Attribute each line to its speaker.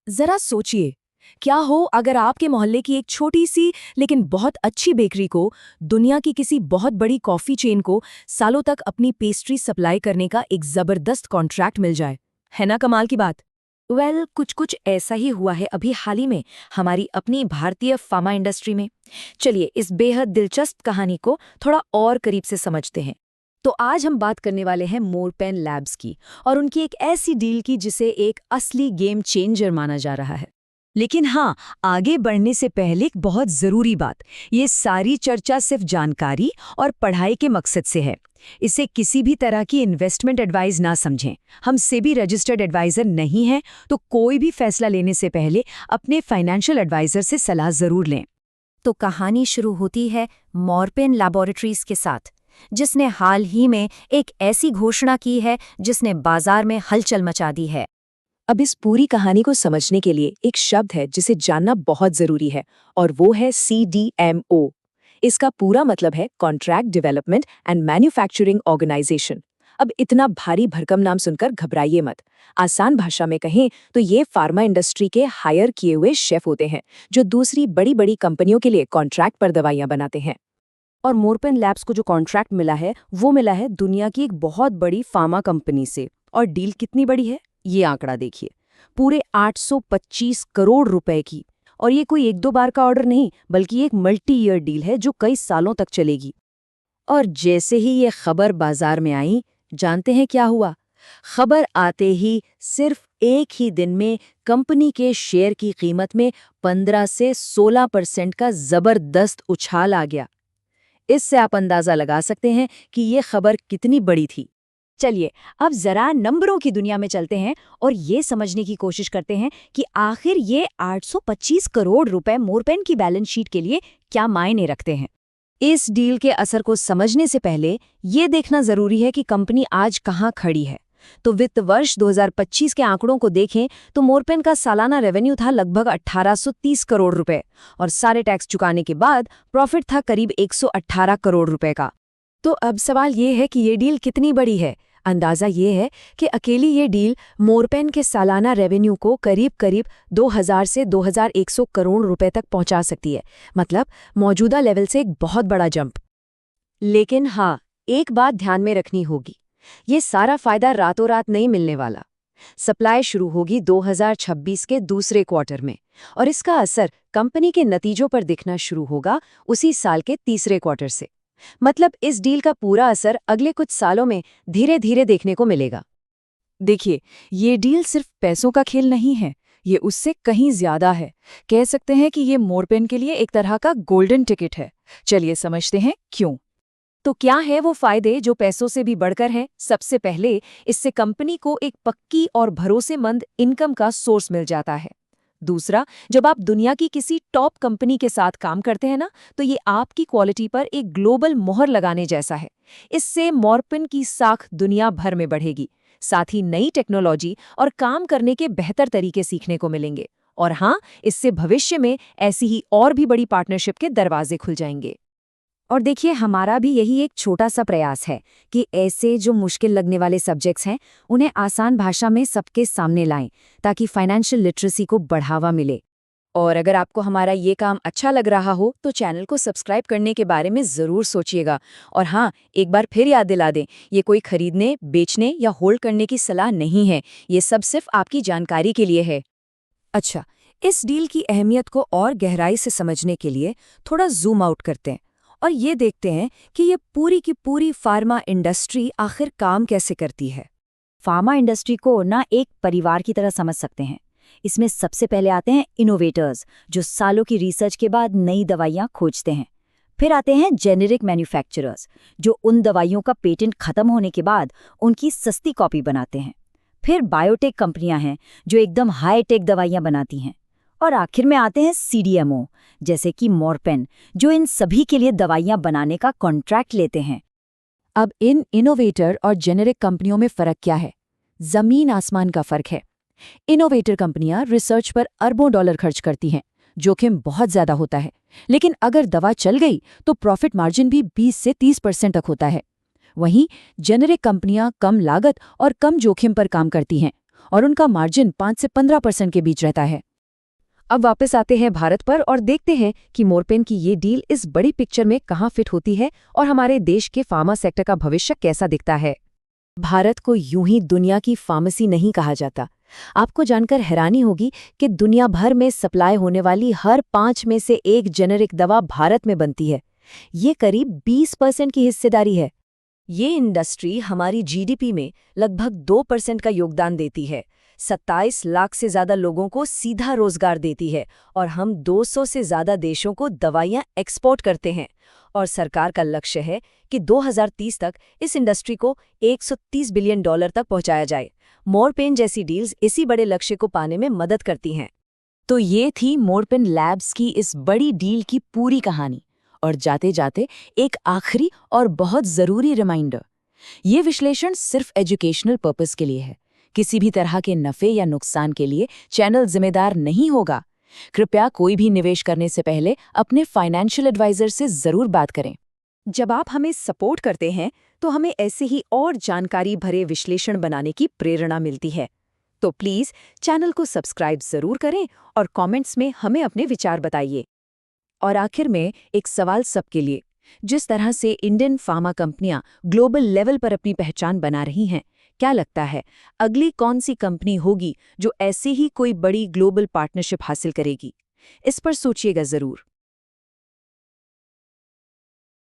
Speaker 1: जरा सोचिए, क्या हो अगर आपके मोहल्ले की एक छोटी सी लेकिन बहुत अच्छी बेकरी को दुनिया की किसी बहुत बड़ी कॉफी चेन को सालों तक अपनी पेस्ट्री सप्लाई करने का एक जबरदस्त कॉन्ट्रैक्ट मिल जाए। है ना कमाल की बात। कुछ कुछ ऐसा ही हुआ है अभी हाल ही में हमारी अपनी भारतीय फार्मा इंडस्ट्री में। चलिए इस बेहद दिलचस्प कहानी को थोड़ा और करीब से समझते हैं। तो आज हम बात करने वाले हैं मोरपेन लैब्स की और उनकी एक ऐसी डील की जिसे एक असली गेम चेंजर माना जा रहा है। लेकिन हाँ, आगे बढ़ने से पहले एक बहुत ज़रूरी बात, ये सारी चर्चा सिर्फ जानकारी और पढ़ाई के मकसद से है। इसे किसी भी तरह की इन्वेस्टमेंट एडवाइस ना समझें। हम सेबी रजिस्टर्ड एडवाइज़र नहीं हैं, तो कोई भी फैसला लेने से पहले अपने फाइनेंशियल एडवाइज़र से सलाह ज़रूर लें। तो कहानी शुरू होती है मॉरपेन लैबोरेटरीज के साथ, जिसने हाल ही में एक ऐसी घोषणा की है जिसने बाजार में हलचल मचा दी है।
Speaker 2: अब इस पूरी कहानी को समझने के लिए एक शब्द है जिसे जानना बहुत जरूरी है, और वो है CDMO। इसका पूरा मतलब है contract development and manufacturing organisation. अब इतना भारी भरकम नाम सुनकर घबराइए मत। आसान भाषा में कहें तो ये फार्मा इंडस्ट्री के हायर किए हुए शेफ होते हैं जो दूसरी बड़ी बड़ी कंपनियों के लिए कॉन्ट्रैक्ट पर दवाइयां बनाते हैं।
Speaker 1: और मोरपेन लैब्स को जो कॉन्ट्रैक्ट मिला है वो मिला है दुनिया की एक बहुत बड़ी फार्मा कंपनी से। और डील कितनी बड़ी है, ये आंकड़ा देखिए, पूरे 825 करोड़ रुपए की। और ये कोई एक दो बार का ऑर्डर नहीं, बल्कि एक मल्टी ईयर डील है जो कई सालों तक चलेगी। और जैसे ही ये खबर बाजार में आई, जानते हैं क्या हुआ? खबर आते ही सिर्फ एक ही दिन में कंपनी के शेयर की कीमत में 15 से 16% का जबरदस्त उछाल आ गया। इससे आप अंदाजा लगा सकते हैं कि ये खबर कितनी बड़ी थी। चलिए अब जरा नंबरों की दुनिया में चलते हैं और ये समझने की कोशिश करते हैं कि आखिर ये 825 करोड़ रुपए मोरपेन की बैलेंस शीट के लिए क्या मायने रखते हैं। इस डील के असर को समझने से पहले ये देखना जरूरी है कि कंपनी आज कहाँ खड़ी है। तो वित्त वर्ष 2025 के आंकड़ों को देखें तो मोरपेन का सालाना रेवेन्यू था लगभग 1830 करोड़ रुपए और सारे टैक्स चुकाने के बाद प्रॉफिट था करीब 118 करोड़ रुपए का। तो अब सवाल ये है कि ये डील कितनी बड़ी है। अंदाज़ा ये है कि अकेली ये डील मोरपेन के सालाना रेवेन्यू को करीब 2000 से 2100 करोड़ रुपए तक पहुंचा सकती है, मतलब मौजूदा लेवल से एक बहुत बड़ा जंप। लेकिन हाँ, एक बात ध्यान में रखनी होगी, ये सारा फायदा रातों रात नहीं मिलने वाला। सप्लाई शुरू होगी 2026 के दूसरे क्वार्टर में और इसका असर कंपनी के नतीजों पर दिखना शुरू होगा उसी साल के तीसरे क्वार्टर से। मतलब इस डील का पूरा असर अगले कुछ सालों में धीरे धीरे देखने को मिलेगा। देखिए, ये डील सिर्फ पैसों का खेल नहीं है, ये उससे कहीं ज्यादा है। कह सकते हैं कि ये मोरपेन के लिए एक तरह का गोल्डन टिकट है। चलिए समझते हैं क्यों। तो क्या है वो फायदे जो पैसों से भी बढ़कर हैं? सबसे पहले, इससे कंपनी को एक पक्की और भरोसेमंद इनकम का सोर्स मिल जाता है। दूसरा, जब आप दुनिया की किसी टॉप कंपनी के साथ काम करते हैं ना, तो ये आपकी क्वालिटी पर एक ग्लोबल मोहर लगाने जैसा है। इससे मोरपेन की साख दुनिया भर में बढ़ेगी, साथ ही नई टेक्नोलॉजी और काम करने के बेहतर तरीके सीखने को मिलेंगे। और हाँ, इससे भविष्य में ऐसी ही और भी बड़ी पार्टनरशिप के दरवाजे खुल जाएंगे। और देखिए, हमारा भी यही एक छोटा सा प्रयास है कि ऐसे जो मुश्किल लगने वाले सब्जेक्ट्स हैं उन्हें आसान भाषा में सबके सामने लाएं, ताकि फाइनेंशियल लिटरेसी को बढ़ावा मिले। और अगर आपको हमारा ये काम अच्छा लग रहा हो तो चैनल को सब्सक्राइब करने के बारे में ज़रूर सोचिएगा। और हाँ, एक बार फिर याद दिला दें, ये कोई खरीदने, बेचने या होल्ड करने की सलाह नहीं है। ये सब सिर्फ आपकी जानकारी के लिए है। अच्छा, इस डील की अहमियत को और गहराई से समझने के लिए थोड़ा जूम आउट करते हैं और ये देखते हैं कि ये पूरी की पूरी फार्मा इंडस्ट्री आखिर काम कैसे करती है। फार्मा इंडस्ट्री को ना एक परिवार की तरह समझ सकते हैं। इसमें सबसे पहले आते हैं इनोवेटर्स, जो सालों की रिसर्च के बाद नई दवाइयां खोजते हैं। फिर आते हैं जेनेरिक मैन्युफैक्चरर्स, जो उन दवाइयों का पेटेंट खत्म होने के बाद उनकी सस्ती कॉपी बनाते हैं। फिर बायोटेक कंपनियां हैं जो एकदम हाई टेक दवाइयां बनाती हैं। और आखिर में आते हैं CDMO, जैसे कि मोरपेन, जो इन सभी के लिए दवाइयां बनाने का कॉन्ट्रैक्ट लेते हैं। अब इन इनोवेटर और जेनेरिक कंपनियों में फ़र्क क्या है? ज़मीन आसमान का फ़र्क है। इनोवेटर कंपनियां रिसर्च पर अरबों डॉलर खर्च करती हैं, जोखिम बहुत ज़्यादा होता है, लेकिन अगर दवा चल गई तो प्रॉफिट मार्जिन भी 20 से 30% तक होता है। वहीं जेनेरिक कंपनियां कम लागत और कम जोखिम पर काम करती हैं और उनका मार्जिन 5 से 15% के बीच रहता है। अब वापस आते हैं भारत पर और देखते हैं कि मोरपेन की ये डील इस बड़ी पिक्चर में कहाँ फिट होती है और हमारे देश के फार्मा सेक्टर का भविष्य कैसा दिखता है। भारत को यूं ही दुनिया की फार्मेसी नहीं कहा जाता। आपको जानकर हैरानी होगी कि दुनिया भर में सप्लाई होने वाली हर 5 में से 1 जेनेरिक दवा भारत में बनती है। ये करीब 20% की हिस्सेदारी है। ये इंडस्ट्री हमारी जीडीपी में लगभग 2% का योगदान देती है, 27 लाख से ज़्यादा लोगों को सीधा रोजगार देती है और हम 200 से ज़्यादा देशों को दवाइयाँ एक्सपोर्ट करते हैं। और सरकार का लक्ष्य है कि 2030 तक इस इंडस्ट्री को $130 बिलियन तक पहुंचाया जाए। मोरपेन जैसी डील्स इसी बड़े लक्ष्य को पाने में मदद करती हैं। तो ये थी मोरपेन लैब्स की इस बड़ी डील की पूरी कहानी। और जाते जाते एक आखिरी और बहुत ज़रूरी रिमाइंडर, ये विश्लेषण सिर्फ एजुकेशनल पर्पस के लिए है। किसी भी तरह के नफ़े या नुकसान के लिए चैनल जिम्मेदार नहीं होगा। कृपया कोई भी निवेश करने से पहले अपने फाइनेंशियल एडवाइजर से ज़रूर बात करें। जब आप हमें सपोर्ट करते हैं तो हमें ऐसे ही और जानकारी भरे विश्लेषण बनाने की प्रेरणा मिलती है। तो प्लीज़ चैनल को सब्सक्राइब ज़रूर करें और कमेंट्स में हमें अपने विचार बताइए। और आखिर में एक सवाल सबके लिए, जिस तरह से इंडियन फार्मा कंपनियां ग्लोबल लेवल पर अपनी पहचान बना रही हैं, क्या लगता है अगली कौन सी कंपनी होगी जो ऐसे ही कोई बड़ी ग्लोबल पार्टनरशिप हासिल करेगी? इस पर सोचिएगा ज़रूर।